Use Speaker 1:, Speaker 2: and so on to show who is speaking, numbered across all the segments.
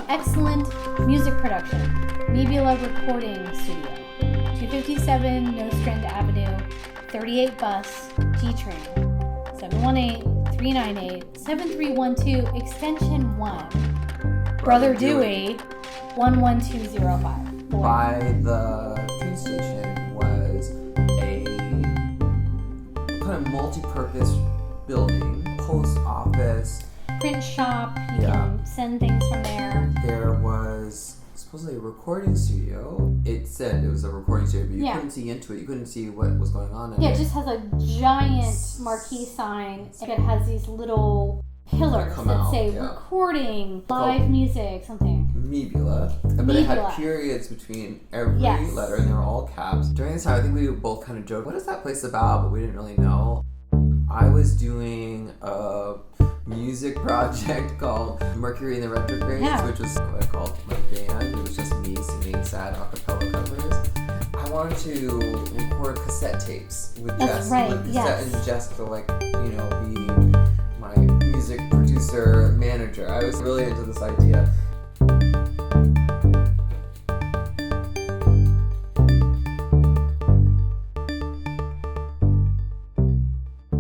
Speaker 1: Excellent music production. M.E.E.B.U.L.A recording studio. 257 Nostrand Avenue, 38 bus, G-Train, 718-398-7312, extension 1. Brother Dewey, 11205.
Speaker 2: By the train station was a kind of multi-purpose building, post office,
Speaker 1: print shop, you can send things from there.
Speaker 2: There was supposedly a recording studio. It said it was a recording studio, but you couldn't see into it. You couldn't see what was going on in it.
Speaker 1: Yeah, it just has a giant marquee sign. It has these little pillars that say recording, live music, something.
Speaker 2: M.E.E.B.U.L.A. But it had periods between every letter, and they were all caps. During this time, I think we both kind of joked, what is that place about? But we didn't really know. I was doing a music project called Mercury in the Retrogrades, which was what I called my band. It was just me singing sad a cappella covers. I wanted to record cassette tapes with Jess. And Jess to be my music producer manager. I was really into this idea.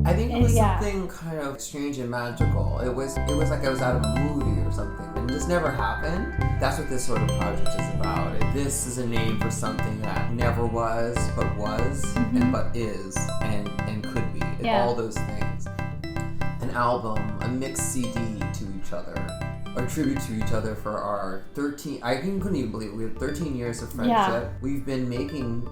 Speaker 2: I think it was something kind of strange and magical. It was like I was out of a movie or something. And this never happened. That's what this sort of project is about. This is a name for something that never was, but was, and but is, and could be. And all those things. An album, a mixed CD to each other. A tribute to each other for our 13, I couldn't even believe it. We had 13 years of friendship. Yeah. We've been making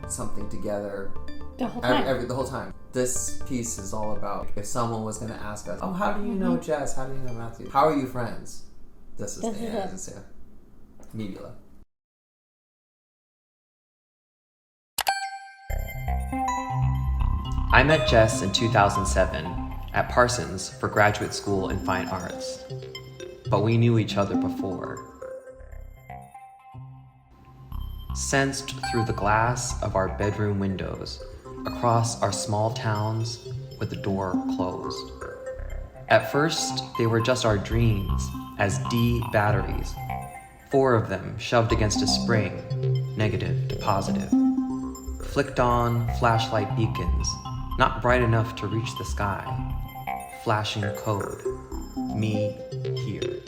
Speaker 2: something together
Speaker 1: the whole time.
Speaker 2: The whole time. This piece is all about if someone was going to ask us, oh, how do you know Jess? How do you know Matthew? How are you friends? This is the answer. M.E.E.B.U.L.A.
Speaker 3: I met Jess in 2007 at Parsons for graduate school in fine arts, but we knew each other before. Sensed through the glass of our bedroom windows, across our small towns with the door closed. At first, they were just our dreams as D batteries, 4 of them shoved against a spring, negative to positive. Flicked on flashlight beacons, not bright enough to reach the sky. Flashing code, me here.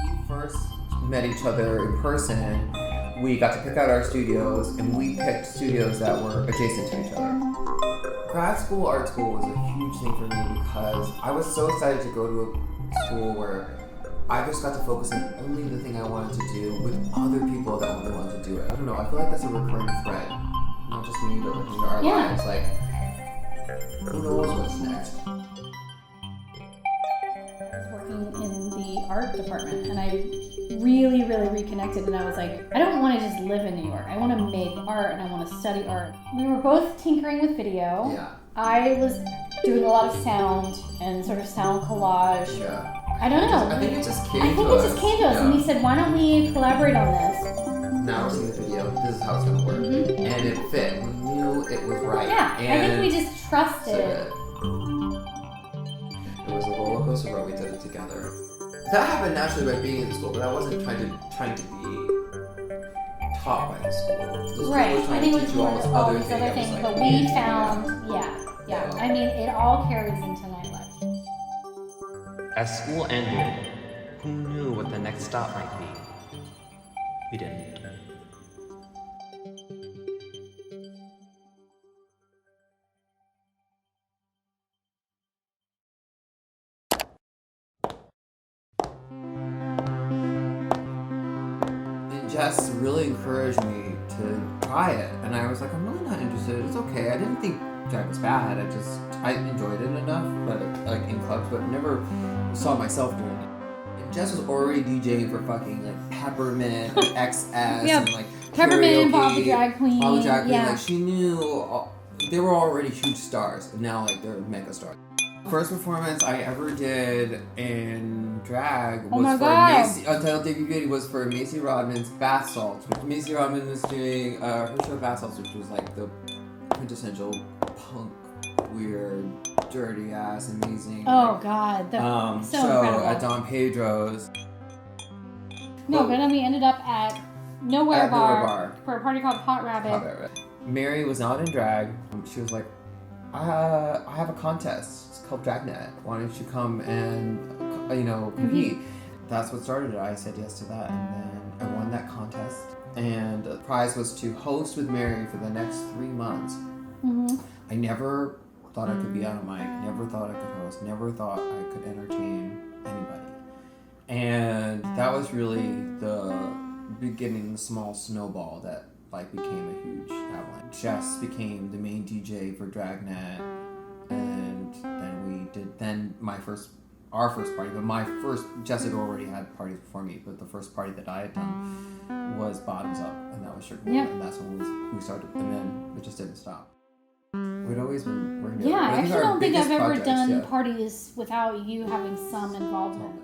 Speaker 2: We first met each other in person. We got to pick out our studios, and we picked studios that were adjacent to each other. Grad school, art school was a huge thing for me because I was so excited to go to a school where I just got to focus on only the thing I wanted to do with other people that only wanted to do it. I don't know, I feel like that's a recurring thread. Not just me, but in our lives. Like, who knows what's next?
Speaker 1: I was working in the art department, and I really reconnected, and I was like, I don't want to just live in New York. I want to make art, and I want to study art. We were both tinkering with video.
Speaker 2: Yeah.
Speaker 1: I was doing a lot of sound and sort of sound collage.
Speaker 2: Yeah.
Speaker 1: I don't know.
Speaker 2: I think it just came to us.
Speaker 1: And we said, why don't we collaborate on this?
Speaker 2: Now we're seeing the video. This is how it's going to work. And it fit. We knew it was right.
Speaker 1: Yeah, and I think we just trusted it.
Speaker 2: It was a roller coaster, but we did it together. That happened naturally by being in the school, but I wasn't trying to be taught by the school. The school was trying to teach you all this other things.
Speaker 1: But we found, I mean, it all carries into nightlife.
Speaker 3: As school ended, who knew what the next stop might be? We didn't.
Speaker 2: Jess really encouraged me to try it, and I was like, I'm really not interested. It's okay. I didn't think drag was bad. I enjoyed it enough, but like in clubs, but never saw myself doing it. And Jess was already DJing for fucking like Peppermint and XS and like
Speaker 1: Peppermint and Bob the Drag Queen.
Speaker 2: Bob the Drag Queen.
Speaker 1: Yeah.
Speaker 2: Like she knew they were already huge stars, and now like they're mega stars. First performance I ever did in drag was for Macy. Untitled Debut Beauty was for Macy Rodman's Bath Salts. Macy Rodman was doing her show Bath Salts, which was like the quintessential punk, weird, dirty ass, amazing.
Speaker 1: Oh God, so incredible.
Speaker 2: At Don Pedro's.
Speaker 1: No, but then we ended up at Nowhere Bar for a party called Hot Rabbit.
Speaker 2: Mary was not in drag. She was like, I have a contest. It's called Dragnet. Why don't you come and, compete? That's what started it. I said yes to that, and then I won that contest. And the prize was to host with Mary for the next 3 months. I never thought I could be on a mic. Never thought I could host. Never thought I could entertain anybody. And that was really the beginning, the small snowball that like became a huge avalanche. Jess became the main DJ for Dragnet, and then our first party, Jess had already had parties before me, but the first party that I had done was Bottoms Up, and that was Sugar Boy, and that's when we started, and then it just didn't stop. We'd always been working together.
Speaker 1: Yeah, I actually don't think I've ever done parties without you having some involvement.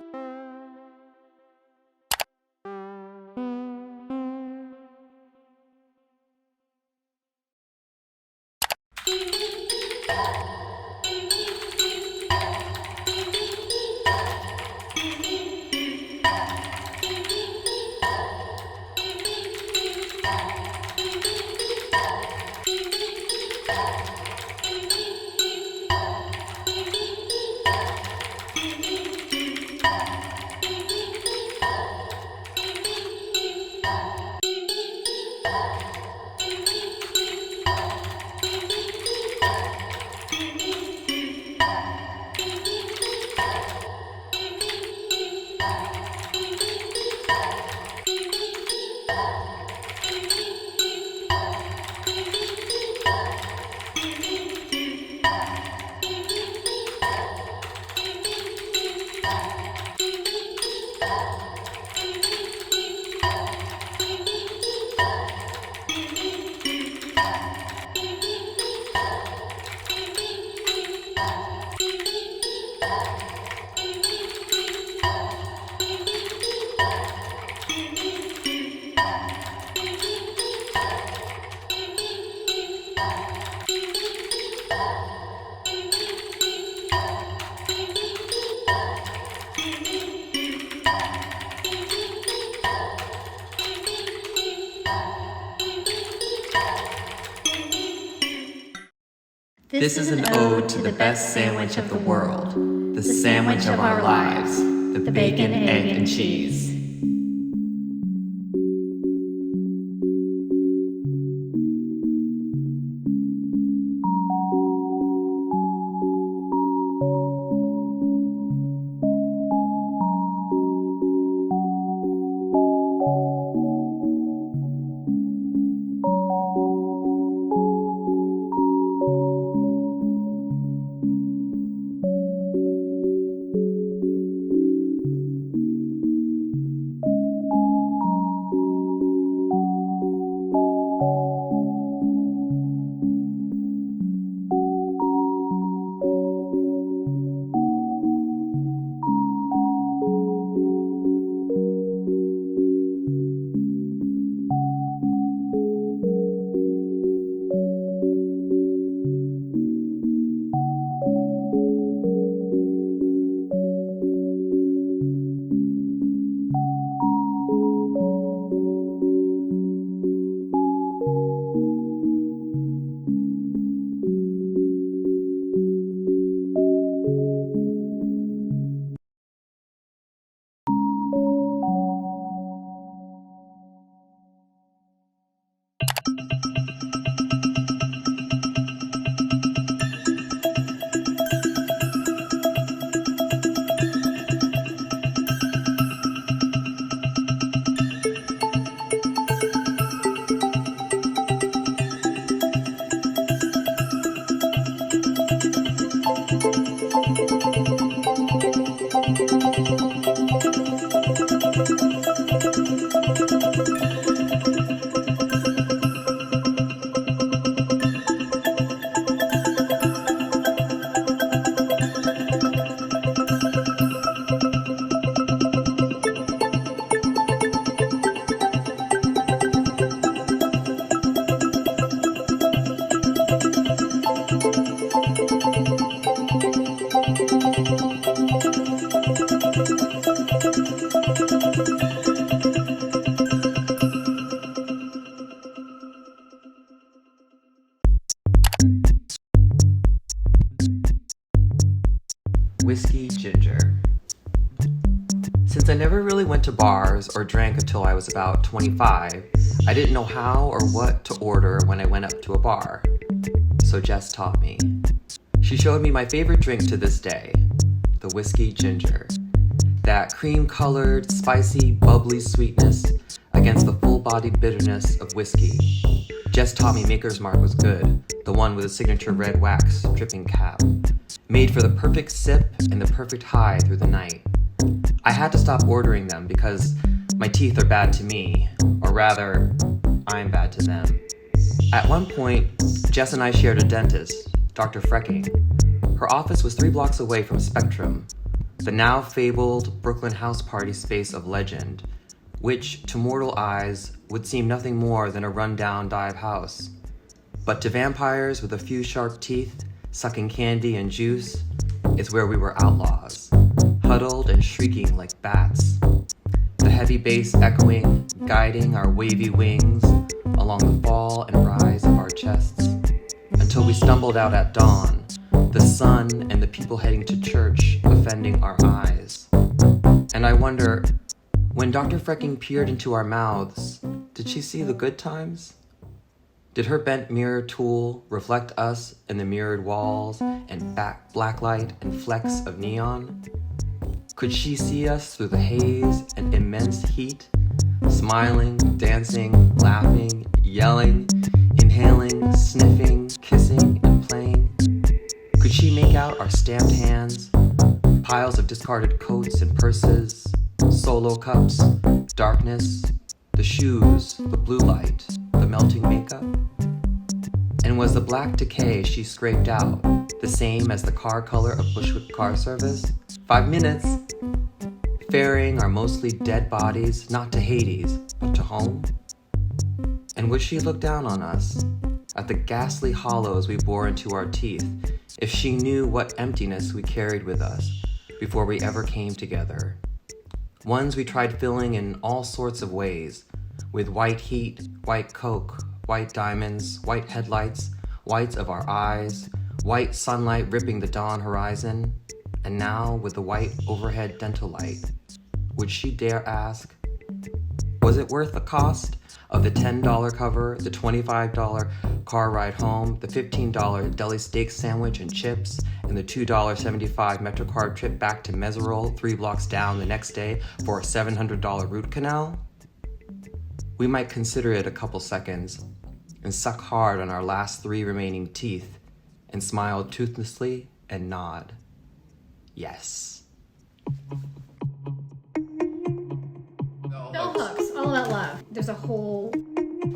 Speaker 3: This is an ode to the best sandwich of the world, the sandwich of our lives, the bacon, egg, and cheese. ginger. Since I never really went to bars or drank until I was about 25, I didn't know how or what to order when I went up to a bar. So Jess taught me. She showed me my favorite drink to this day, the whiskey ginger. That cream-colored, spicy, bubbly sweetness against the full-bodied bitterness of whiskey. Jess taught me Maker's Mark was good, the one with a signature red wax dripping cap, made for the perfect sip and the perfect high through the night. I had to stop ordering them because my teeth are bad to me, or rather, I'm bad to them. At one point, Jess and I shared a dentist, Dr. Frecking. Her office was 3 blocks away from Spectrum, the now fabled Brooklyn house party space of legend, which to mortal eyes would seem nothing more than a run-down dive house. But to vampires with a few sharp teeth, sucking candy and juice, is where we were outlaws, huddled and shrieking like bats. The heavy bass echoing, guiding our wavy wings along the fall and rise of our chests, until we stumbled out at dawn, the sun and the people heading to church offending our eyes. And I wonder, when Dr. Frecking peered into our mouths, did she see the good times? Did her bent mirror tool reflect us in the mirrored walls and blacklight and flecks of neon? Could she see us through the haze and immense heat, smiling, dancing, laughing, yelling, inhaling, sniffing, kissing, and playing? Could she make out our stamped hands, piles of discarded coats and purses, solo cups, darkness, the shoes, the blue light, the melting makeup? And was the black decay she scraped out the same as the car color of Bushwick car service? 5 minutes, ferrying our mostly dead bodies not to Hades, but to home? And would she look down on us, at the ghastly hollows we bore into our teeth, if she knew what emptiness we carried with us before we ever came together? Ones we tried filling in all sorts of ways, with white heat, white coke, white diamonds, white headlights, whites of our eyes, white sunlight ripping the dawn horizon, and now with the white overhead dental light. Would she dare ask, was it worth the cost of the $10 cover, the $25 car ride home, the $15 deli steak sandwich and chips, and the $2.75 MetroCard trip back to Meserole 3 blocks down the next day for a $700 root canal? We might consider it a couple seconds and suck hard on our last 3 remaining teeth and smile toothlessly and nod. Yes.
Speaker 1: Bell hooks, all about love. There's a whole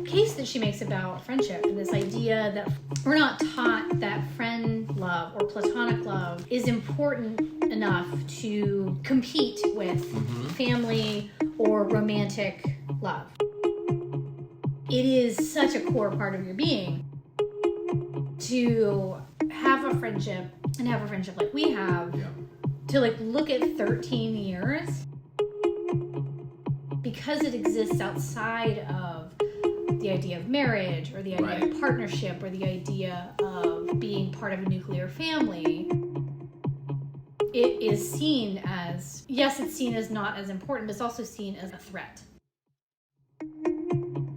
Speaker 1: case that she makes about friendship and this idea that we're not taught that friend love or platonic love is important enough to compete with family or romantic love. It is such a core part of your being to have a friendship and have a friendship like we have, to like look at 13 years, because it exists outside of the idea of marriage or the idea of partnership or the idea of being part of a nuclear family. It is seen as, yes, it's seen as not as important, but it's also seen as a threat.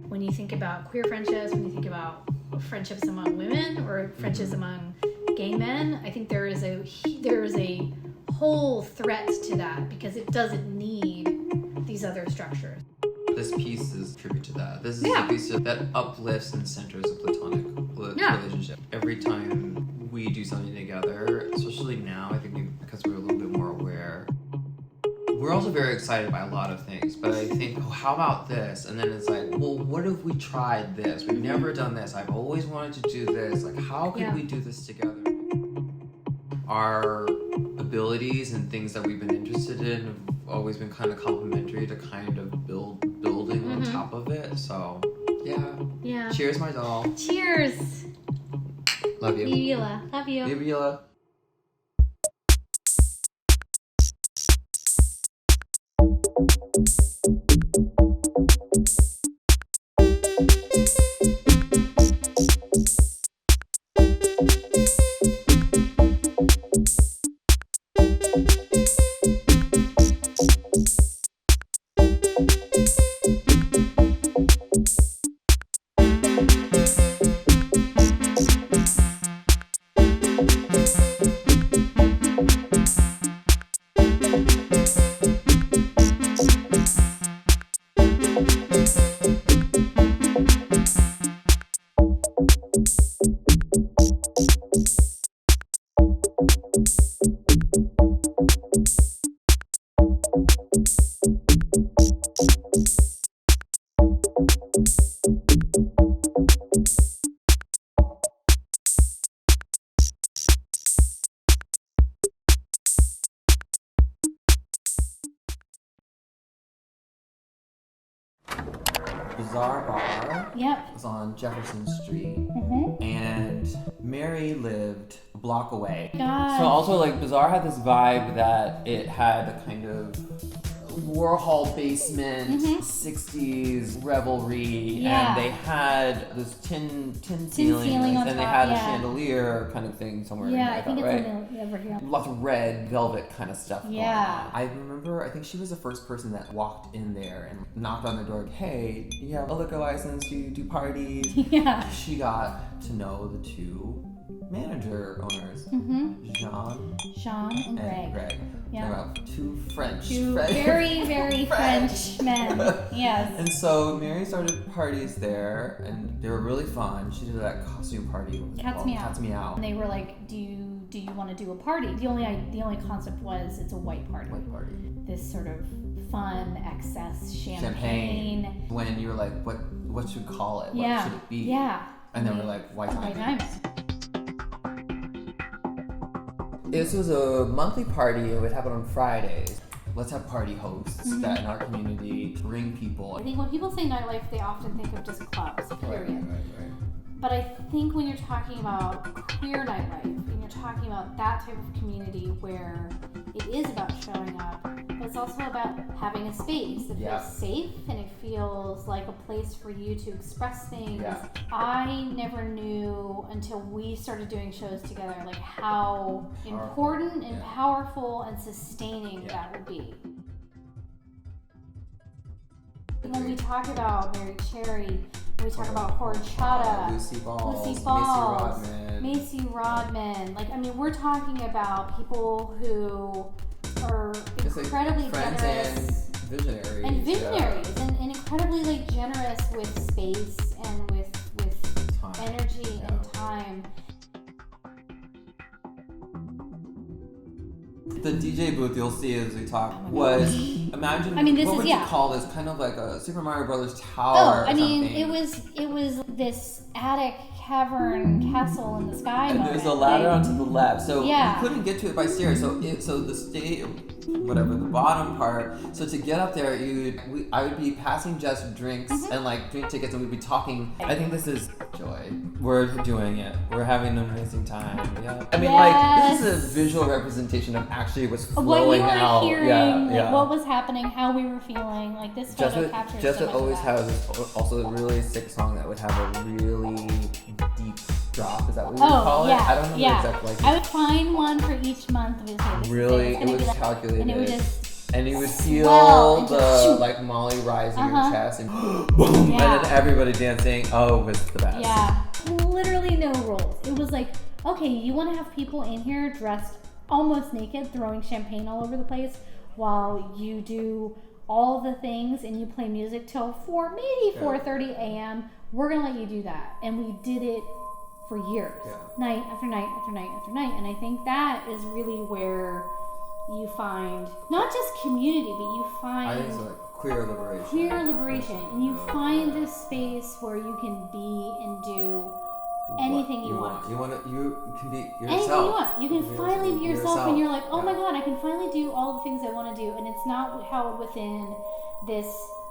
Speaker 1: When you think about queer friendships, when you think about friendships among women or friendships among gay men, I think there is a whole threat to that because it doesn't need these other structures.
Speaker 2: This piece is a tribute to that. This is a piece that uplifts and centers a platonic relationship. Every time we do something together, especially now, I think because we're a little bit more aware, we're also very excited by a lot of things, but I think, how about this? And then it's like, well, what if we tried this? We've never done this. I've always wanted to do this. Like, how could we do this together? Our abilities and things that we've been interested in have always been kind of complementary to kind of building on top of it. So, yeah. Cheers, my doll.
Speaker 1: Cheers.
Speaker 2: Love you.
Speaker 1: M.E.E.B.U.L.A. Love you.
Speaker 2: M.E.E.B.U.L.A. Bizarre Bar.
Speaker 1: Yep.
Speaker 2: It was on Jefferson Street.
Speaker 1: Mm-hmm.
Speaker 2: And Mary lived a block away.
Speaker 1: God.
Speaker 2: So also like Bizarre had this vibe that it had a kind of Warhol basement, 60s revelry, and they had this tin ceiling
Speaker 1: on
Speaker 2: and they
Speaker 1: top,
Speaker 2: had a chandelier kind of thing somewhere.
Speaker 1: Yeah,
Speaker 2: I
Speaker 1: I think
Speaker 2: thought,
Speaker 1: it's
Speaker 2: right?
Speaker 1: over here.
Speaker 2: Lots of red velvet kind of stuff going
Speaker 1: Yeah.
Speaker 2: on. I remember, I think she was the first person that walked in there and knocked on the door, hey, you have a liquor license, do you do parties?
Speaker 1: Yeah.
Speaker 2: She got to know the two manager owners,
Speaker 1: Jean and Greg. Yeah.
Speaker 2: About two French.
Speaker 1: Very, very French men. Yes.
Speaker 2: And so Mary started parties there, and they were really fun. She did that costume party.
Speaker 1: Cat's Me
Speaker 2: Out.
Speaker 1: And they were like, do you want to do a party? The only concept was it's a white party. This sort of fun excess champagne.
Speaker 2: When you were like, what should we call it? What should it be?
Speaker 1: Yeah.
Speaker 2: And then we're like, White Diamond. This was a monthly party. It would happen on Fridays. Let's have party hosts that in our community bring people.
Speaker 1: I think when people say nightlife, they often think of just clubs, period.
Speaker 2: Right.
Speaker 1: But I think when you're talking about queer nightlife, and you're talking about that type of community where it is about showing up, but it's also about having a space that feels safe and it feels like a place for you to express things. Yeah. I never knew until we started doing shows together, like how important and powerful and sustaining that would be. When we talk about Mary Cherry, when we talk about horchata,
Speaker 2: Lucy Balls,
Speaker 1: Macy Rodman. Like, I mean, we're talking about people who are incredibly generous
Speaker 2: and visionaries,
Speaker 1: and incredibly like generous with space and with time. Energy and time.
Speaker 2: The DJ booth you'll see as we talk was imagine. What would you call this? Kind of like a Super Mario Brothers tower.
Speaker 1: Oh, I mean, it was this attic cavern castle in the sky.
Speaker 2: And there's a ladder onto the left, so you couldn't get to it by stairs. So the stage, whatever the bottom part. So to get up there, I would be passing Jess drinks and like drink tickets, and we'd be talking. I think this is joy. We're doing it. We're having an amazing time. Yeah. I mean, like this is a visual representation of actually what's flowing
Speaker 1: what you were
Speaker 2: out.
Speaker 1: Hearing, like what was happening, how we were feeling. Like this photo captures
Speaker 2: Jess
Speaker 1: so
Speaker 2: would
Speaker 1: much
Speaker 2: always
Speaker 1: of that.
Speaker 2: have also a really sick song that would have a really deep drop. Is that what you would call it? I don't know exactly.
Speaker 1: I would find one for each month of his
Speaker 2: Really, it was calculated.
Speaker 1: And it would just
Speaker 2: and you would feel the like Molly rise in your chest and boom, and then everybody dancing. Oh, it was the best.
Speaker 1: Yeah, literally no rules. It was like, okay, you want to have people in here dressed almost naked, throwing champagne all over the place while you do all the things and you play music till 4:30 a.m. We're gonna let you do that, and we did it for years, night after night after night after night. And I think that is really where you find not just community, but you find
Speaker 2: I think it's like queer liberation.
Speaker 1: And you find this space where you can be and do anything you want.
Speaker 2: You can be yourself.
Speaker 1: Anything you want. You can finally be yourself, and you're like, oh my god, I can finally do all the things I want to do, and it's not held within this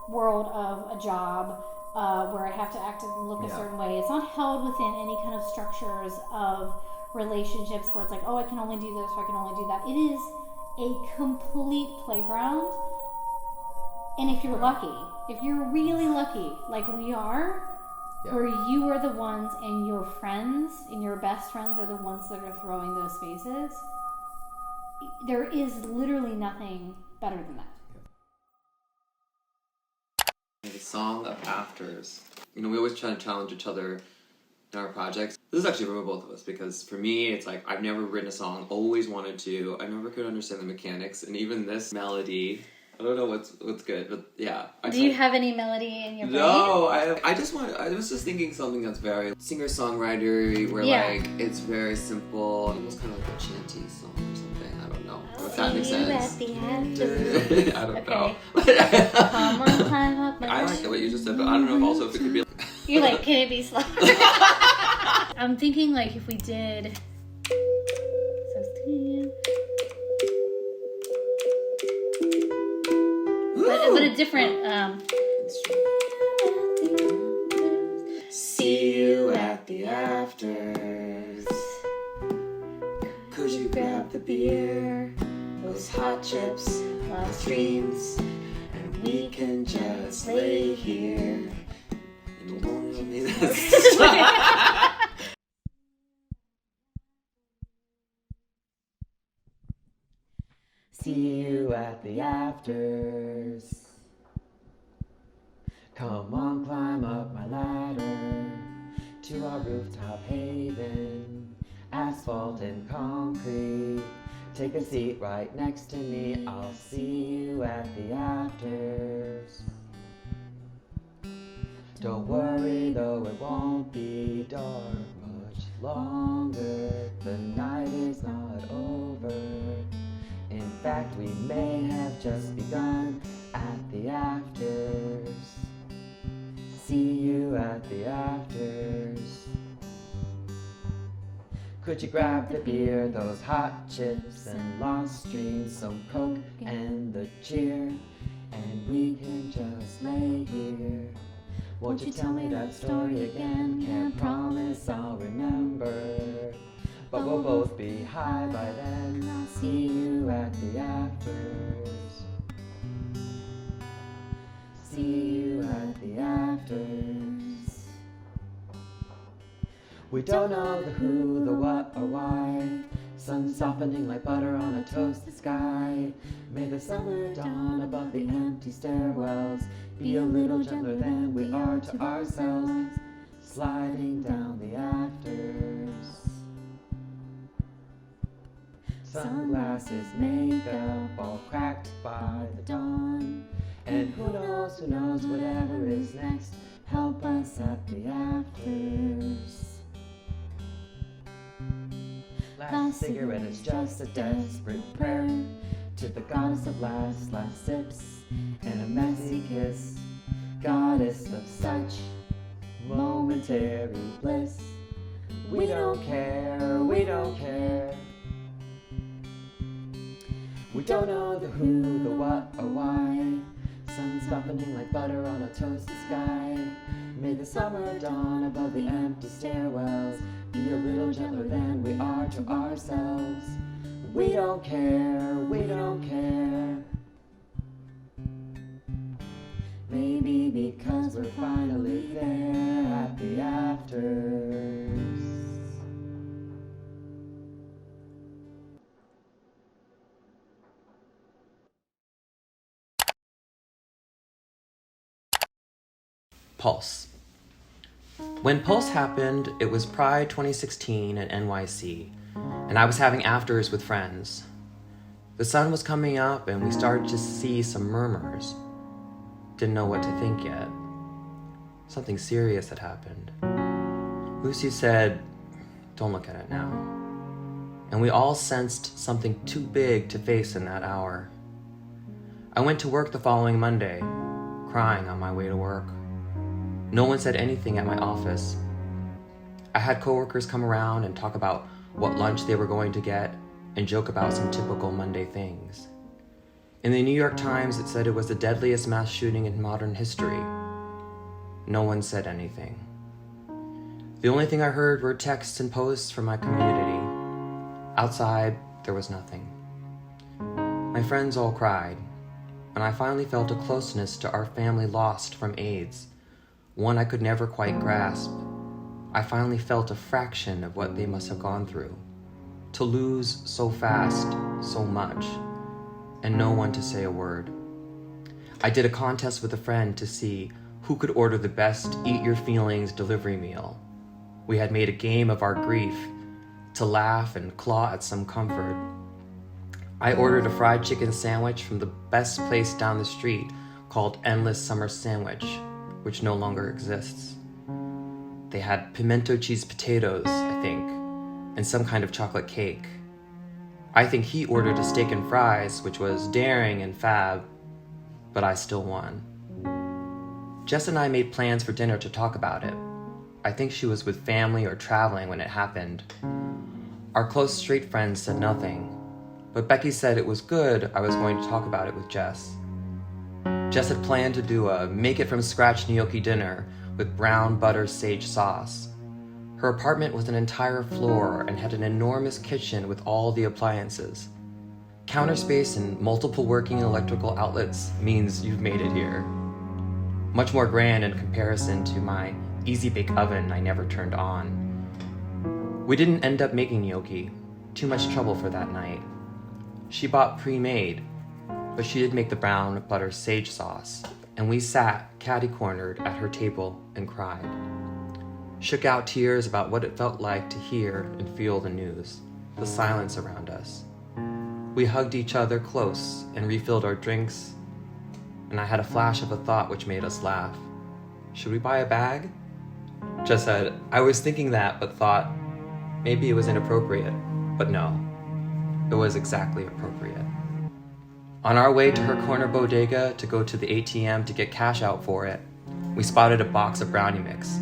Speaker 1: world of a job where I have to act and look a certain way. It's not held within any kind of structures of relationships where it's like, oh, I can only do this or I can only do that. It is a complete playground. And if you're lucky, if you're really lucky, like we are, where you are the ones and your friends and your best friends are the ones that are throwing those spaces, there is literally nothing better than that.
Speaker 3: The song of afters. We always try to challenge each other in our projects. This is actually for both of us because for me, it's like I've never written a song, always wanted to. I never could understand the mechanics, and even this melody, I don't know what's good, but yeah.
Speaker 1: Do you have any melody in your brain?
Speaker 3: No, I was just thinking something that's very singer-songwriter, where like it's very simple, almost kind of like a chanty song or something. I don't know. If that makes sense. I don't know.
Speaker 1: Come on, climb up my
Speaker 3: I like what you just said, but I don't know if also if it could be.
Speaker 1: You're like, can it be slow? I'm thinking like if we did. But a different.
Speaker 2: beer, those hot chips, last dreams, and we can just lay here. See you at the afters. Come on, climb up my ladder to our rooftop haven, asphalt and concrete. Take a seat right next to me. I'll see you at the afters. Don't worry though, it won't be dark much longer. The night is not over. In fact, we may have just begun at the afters. See you at the afters. Could you grab the beer, those hot chips and lost dreams, some coke and the cheer, and we can just lay here. Won't you tell me that story again? Can't promise I'll remember, but we'll both be high by then. I'll see you at the afters. See you at the afters. We don't know the who, the what, or why. Sun softening like butter on a toasted sky. May the summer dawn above the empty stairwells be a little gentler than we are to ourselves, sliding down the afters. Sunglasses, makeup, all cracked by the dawn. And who knows, whatever is next, help us at the afters. Last cigarette is just a desperate prayer to the goddess of last sips and a messy kiss, goddess of such momentary bliss. We don't care, we don't care. We don't know the who, the what, or why. Sun softening like butter on a toasted sky. May the summer dawn above the empty stairwells be a little gentler than we are to ourselves. We don't care, we don't care. Maybe because we're finally there at the afters.
Speaker 3: Pulse. When Pulse happened, it was Pride 2016 at NYC, and I was having afters with friends. The sun was coming up and we started to see some murmurs. Didn't know what to think yet. Something serious had happened. Lucy said, "Don't look at it now." And we all sensed something too big to face in that hour. I went to work the following Monday, crying on my way to work. No one said anything at my office. I had coworkers come around and talk about what lunch they were going to get and joke about some typical Monday things. In the New York Times, it said it was the deadliest mass shooting in modern history. No one said anything. The only thing I heard were texts and posts from my community. Outside, there was nothing. My friends all cried, and I finally felt a closeness to our family lost from AIDS, one I could never quite grasp. I finally felt a fraction of what they must have gone through. To lose so fast, so much, and no one to say a word. I did a contest with a friend to see who could order the best Eat Your Feelings delivery meal. We had made a game of our grief to laugh and claw at some comfort. I ordered a fried chicken sandwich from the best place down the street called Endless Summer Sandwich, which no longer exists. They had pimento cheese potatoes, I think, and some kind of chocolate cake. I think he ordered a steak and fries, which was daring and fab, but I still won. Jess and I made plans for dinner to talk about it. I think she was with family or traveling when it happened. Our close straight friends said nothing, but Becky said it was good I was going to talk about it with Jess. Jess had planned to do a make-it-from-scratch gnocchi dinner with brown butter sage sauce. Her apartment was an entire floor and had an enormous kitchen with all the appliances. Counter space and multiple working electrical outlets means you've made it here. Much more grand in comparison to my easy-bake oven I never turned on. We didn't end up making gnocchi. Too much trouble for that night. She bought pre-made, but she did make the brown butter sage sauce, and we sat catty-cornered at her table and cried. Shook out tears about what it felt like to hear and feel the news, the silence around us. We hugged each other close and refilled our drinks, and I had a flash of a thought which made us laugh. Should we buy a bag? Jess said, I was thinking that, but thought maybe it was inappropriate. But no, it was exactly appropriate. On our way to her corner bodega to go to the ATM to get cash out for it, we spotted a box of brownie mix.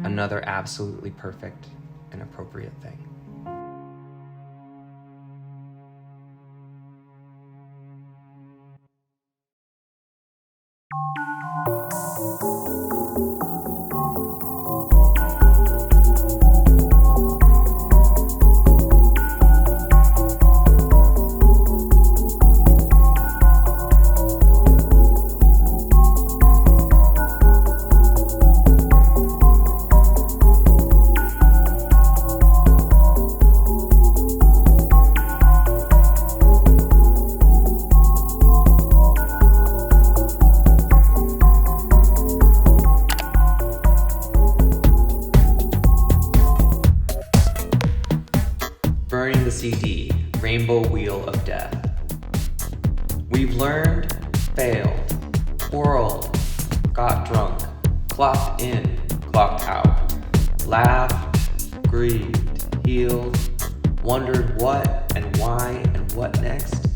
Speaker 3: Another absolutely perfect and appropriate thing. Burning the CD, Rainbow Wheel of Death. We've learned, failed, whirled, got drunk, clocked in, clocked out, laughed, grieved, healed, wondered what and why and what next,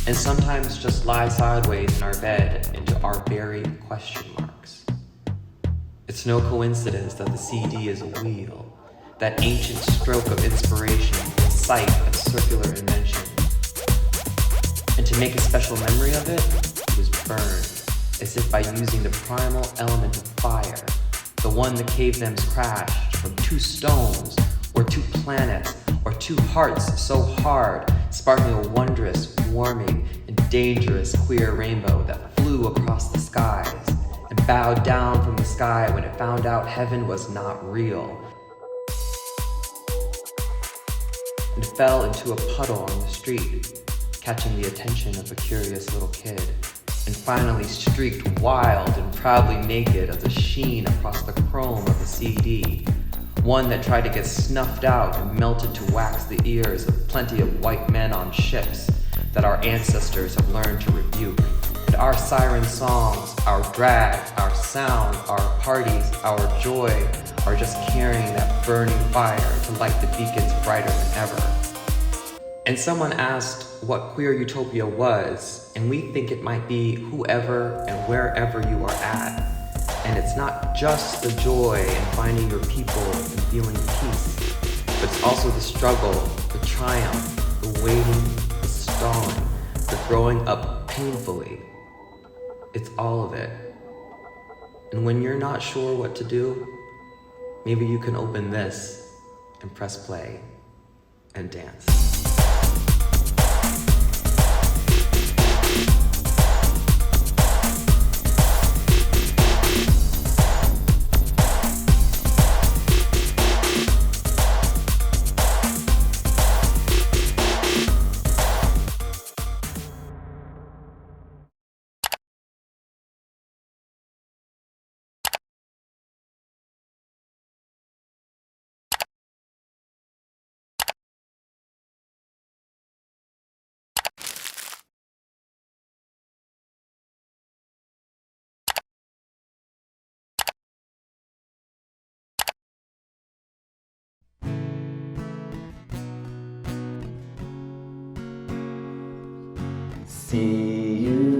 Speaker 3: and sometimes just lie sideways in our bed into our buried question marks. It's no coincidence that the CD is a wheel, that ancient stroke of inspiration, sight of circular invention. And to make a special memory of it, it was burned, as if by using the primal element of fire, the one the cavemen's crashed from two stones, or two planets, or two hearts so hard, sparking a wondrous, warming, and dangerous queer rainbow that flew across the skies, and bowed down from the sky when it found out heaven was not real, and fell into a puddle on the street, catching the attention of a curious little kid, and finally streaked wild and proudly naked of the sheen across the chrome of the CD, one that tried to get snuffed out and melted to wax the ears of plenty of white men on ships that our ancestors have learned to rebuke. And our siren songs, our drag, our sound, our parties, our joy, are just carrying that burning fire to light the beacons brighter than ever. And someone asked what queer utopia was, and we think it might be whoever and wherever you are at. And it's not just the joy in finding your people and feeling peace, but it's also the struggle, the triumph, the waiting, the stalling, the growing up painfully. It's all of it. And when you're not sure what to do, maybe you can open this and press play and dance.
Speaker 2: See you